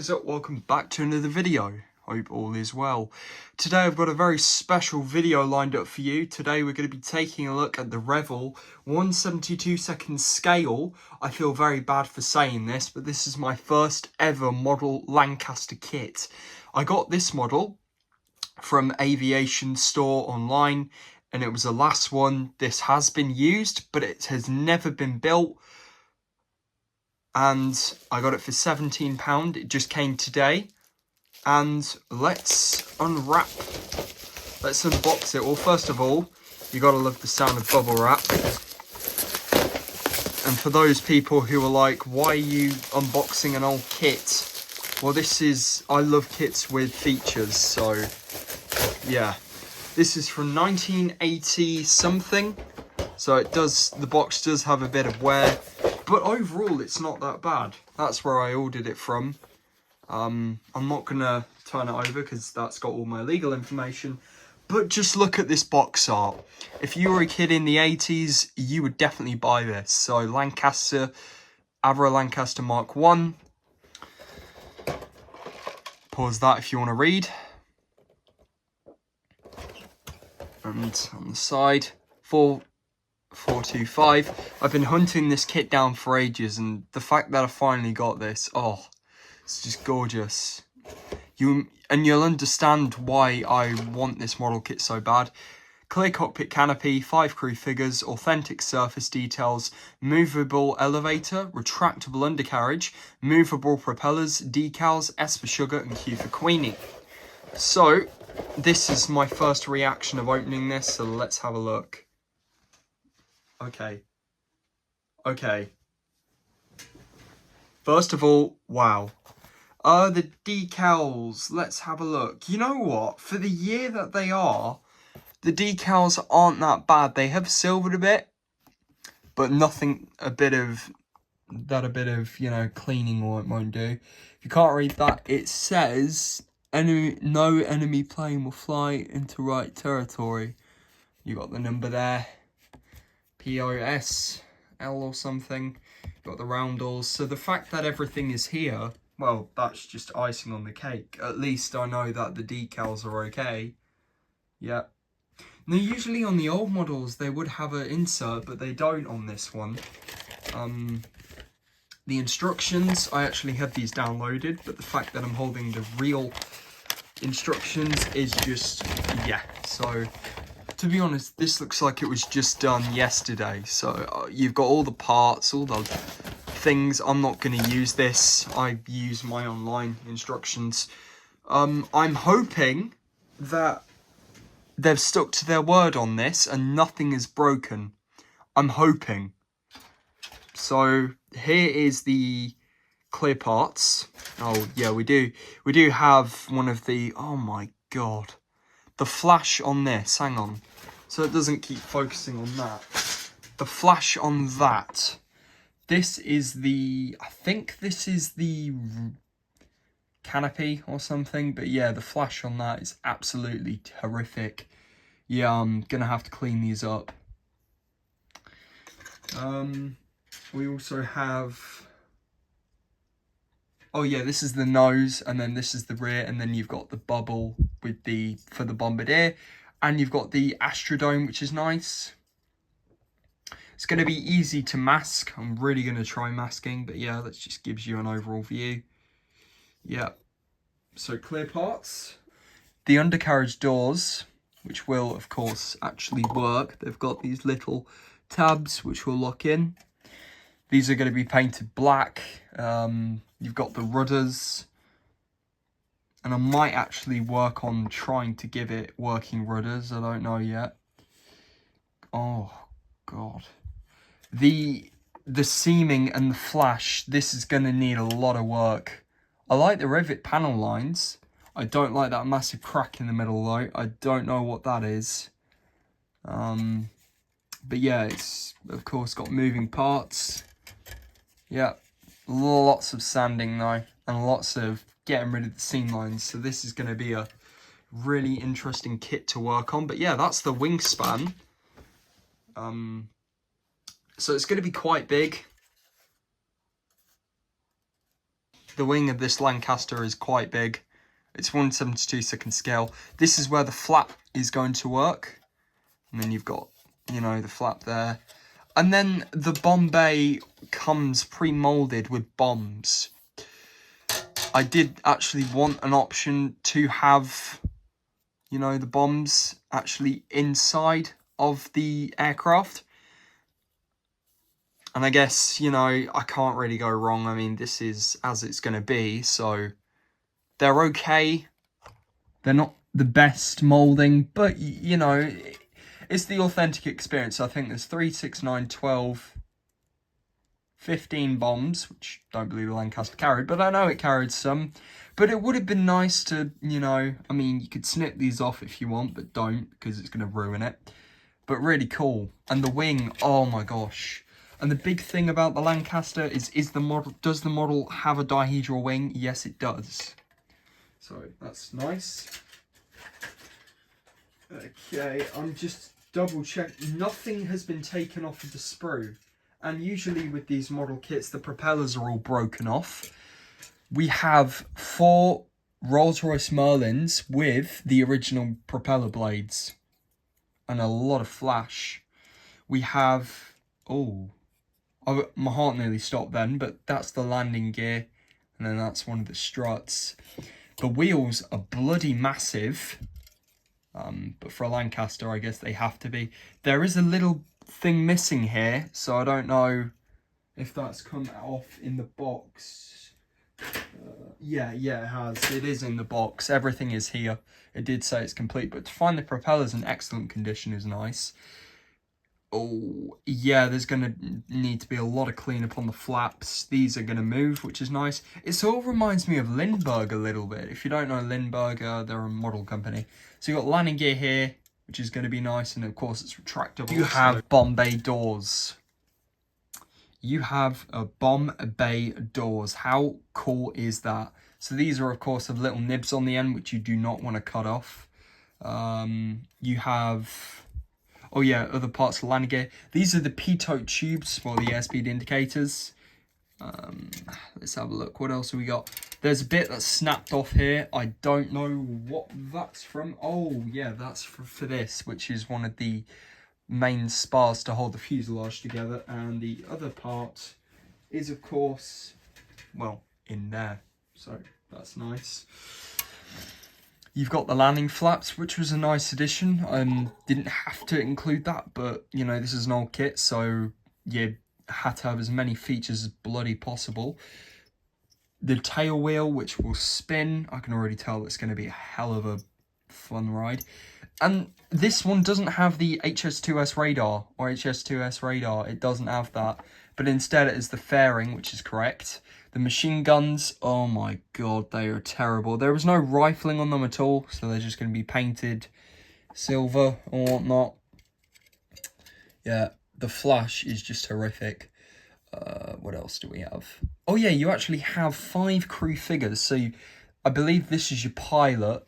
is up? Welcome back to another video. Hope all is well. Today I've got a very special video lined up for you. Today we're going to be taking a look at the Revell 1/72 scale. I feel very bad for saying this, but this is my first ever model Lancaster kit. I got this model from Aviation Store online, and it was the last one. This has been used, but it has never been built. And I got it for £17. It just came today. And let's unbox it. Well, first of all, you gotta love the sound of bubble wrap. And for those people who are like, why are you unboxing an old kit? Well, I love kits with features, so yeah. This is from 1980 something. So the box does have a bit of wear, but overall it's not that bad. That's where I ordered it from. I'm not gonna turn it over because that's got all my legal information, but just look at this box art. If you were a kid in the 80s, you would definitely buy this. So Lancaster, AVRO Lancaster Mark 1. Pause that if you want to read. And on the side, 425. I've been hunting this kit down for ages, and the fact that I finally got this, oh, it's just gorgeous. You'll understand why I want this model kit so bad. Clear cockpit canopy, 5 crew figures, authentic surface details, movable elevator, retractable undercarriage, movable propellers, decals, S for sugar and Q for Queenie. So this is my first reaction of opening this, so let's have a look. Okay. First of all, wow. The decals, let's have a look. You know what? For the year that they are, the decals aren't that bad. They have silvered a bit, but nothing a bit of, you know, cleaning won't do. If you can't read that, it says, no enemy plane will fly into right territory. You got the number there. POSL or something. Got the roundels. So the fact that everything is here, well, that's just icing on the cake. At least I know that the decals are okay. Yeah. Now, usually on the old models, they would have an insert, but they don't on this one. The instructions, I actually have these downloaded, but the fact that I'm holding the real instructions is just, yeah. So, to be honest, this looks like it was just done yesterday. So, you've got all the parts, all the things. I'm not going to use this. I use my online instructions. I'm hoping that they've stuck to their word on this and nothing is broken. I'm hoping. So here is the clear parts. Oh yeah, we do have one of the, oh my god, the flash on this. Hang on, so it doesn't keep focusing on that. The flash on that. This is the, I think this is the canopy or something, but yeah, the flash on that is absolutely horrific. Yeah, I'm gonna have to clean these up. We also have, oh yeah, this is the nose, and then this is the rear, and then you've got the bubble with for the bombardier, and you've got the astrodome, which is nice. It's going to be easy to mask. I'm really going to try masking, but yeah, that just gives you an overall view. Yeah. So clear parts. The undercarriage doors, which will, of course, actually work. They've got these little tabs, which will lock in. These are going to be painted black. You've got the rudders. And I might actually work on trying to give it working rudders. I don't know yet. Oh, God. The seaming and the flash, this is going to need a lot of work. I like the rivet panel lines. I don't like that massive crack in the middle though. I don't know what that is. But yeah, it's of course got moving parts. Yeah, lots of sanding though, and lots of getting rid of the seam lines. So this is going to be a really interesting kit to work on. But yeah, that's the wingspan. So it's going to be quite big. The wing of this Lancaster is quite big. It's 1/72 scale. This is where the flap is going to work. And then you've got, you know, the flap there. And then the bomb bay comes pre-molded with bombs. I did actually want an option to have, you know, the bombs actually inside of the aircraft. And I guess, you know, I can't really go wrong. I mean, this is as it's going to be, so they're okay. They're not the best moulding, but, you know, it's the authentic experience. I think there's 3, 6, 9, 12, 15 bombs, which I don't believe the Lancaster carried, but I know it carried some. But it would have been nice to, you know, I mean, you could snip these off if you want, but don't, because it's going to ruin it. But really cool. And the wing, oh my gosh. And the big thing about the Lancaster is the model, does the model have a dihedral wing? Yes, it does. So that's nice. Okay, I'm just double checking. Nothing has been taken off of the sprue. And usually with these model kits, the propellers are all broken off. We have 4 Rolls-Royce Merlins with the original propeller blades. And a lot of flash. We have, my heart nearly stopped then, but that's the landing gear. And then that's one of the struts. The wheels are bloody massive. But for a Lancaster, I guess they have to be. There is a little thing missing here, so I don't know if that's come off in the box. Yeah, it has. It is in the box. Everything is here. It did say it's complete, but to find the propellers in excellent condition is nice. Oh, yeah, there's going to need to be a lot of cleanup on the flaps. These are going to move, which is nice. It sort of reminds me of Lindbergh a little bit. If you don't know Lindbergh, they're a model company. So you've got landing gear here, which is going to be nice. And, of course, it's retractable. You have bomb bay doors. You have a bomb bay doors. How cool is that? So these are, of course, have little nibs on the end, which you do not want to cut off. You have... Oh yeah, other parts of the landing gear. These are the pitot tubes for the airspeed indicators. Let's have a look. What else have we got? There's a bit that's snapped off here. I don't know what that's from. Oh yeah, that's for this, which is one of the main spars to hold the fuselage together. And the other part is, of course, well, in there. So that's nice. You've got the landing flaps, which was a nice addition. Didn't have to include that, but, you know, this is an old kit, so you had to have as many features as bloody possible. The tail wheel, which will spin. I can already tell it's going to be a hell of a fun ride. And this one doesn't have the HS2S radar, or HS2S radar. It doesn't have that. But instead it is the fairing, which is correct. The machine guns, oh my god, they are terrible. There was no rifling on them at all, so they're just going to be painted silver or whatnot. Yeah, the flash is just horrific. What else do we have? Oh yeah, you actually have 5 crew figures. So I believe this is your pilot.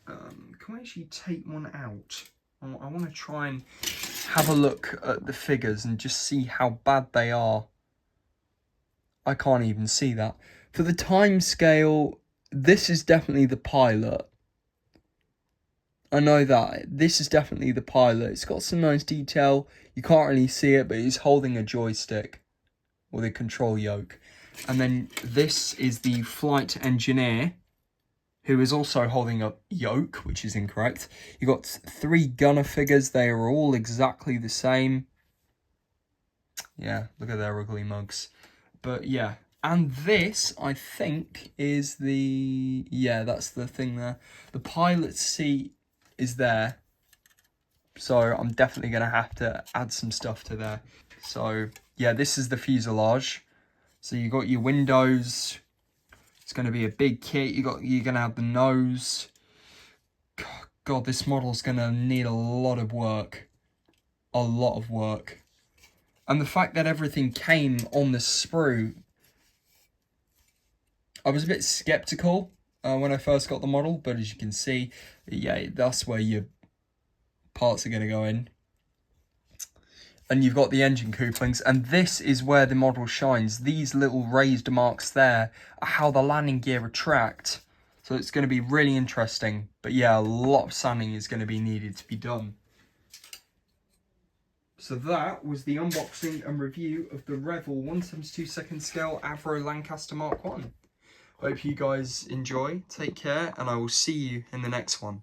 Can we actually take one out? I want to try and have a look at the figures and just see how bad they are. I can't even see that. For the time scale, this is definitely the pilot. I know that. This is definitely the pilot. It's got some nice detail. You can't really see it, but he's holding a joystick with a control yoke. And then this is the flight engineer, who is also holding a yoke, which is incorrect. You've got 3 gunner figures. They are all exactly the same. Yeah, look at their ugly mugs. But yeah, and this, I think, is the... Yeah, that's the thing there. The pilot's seat is there. So I'm definitely going to have to add some stuff to there. So, yeah, this is the fuselage. So you got your windows. It's going to be a big kit. You're going to have the nose. God, this model's going to need a lot of work. A lot of work. And the fact that everything came on the sprue, I was a bit skeptical when I first got the model, but as you can see, yeah, that's where your parts are going to go in. and you've got the engine couplings, and this is where the model shines. These little raised marks there are how the landing gear retract. So it's going to be really interesting. But yeah, a lot of sanding is going to be needed to be done. So that was the unboxing and review of the Revell 1/72 scale AVRO Lancaster Mark 1. Hope you guys enjoy, take care, and I will see you in the next one.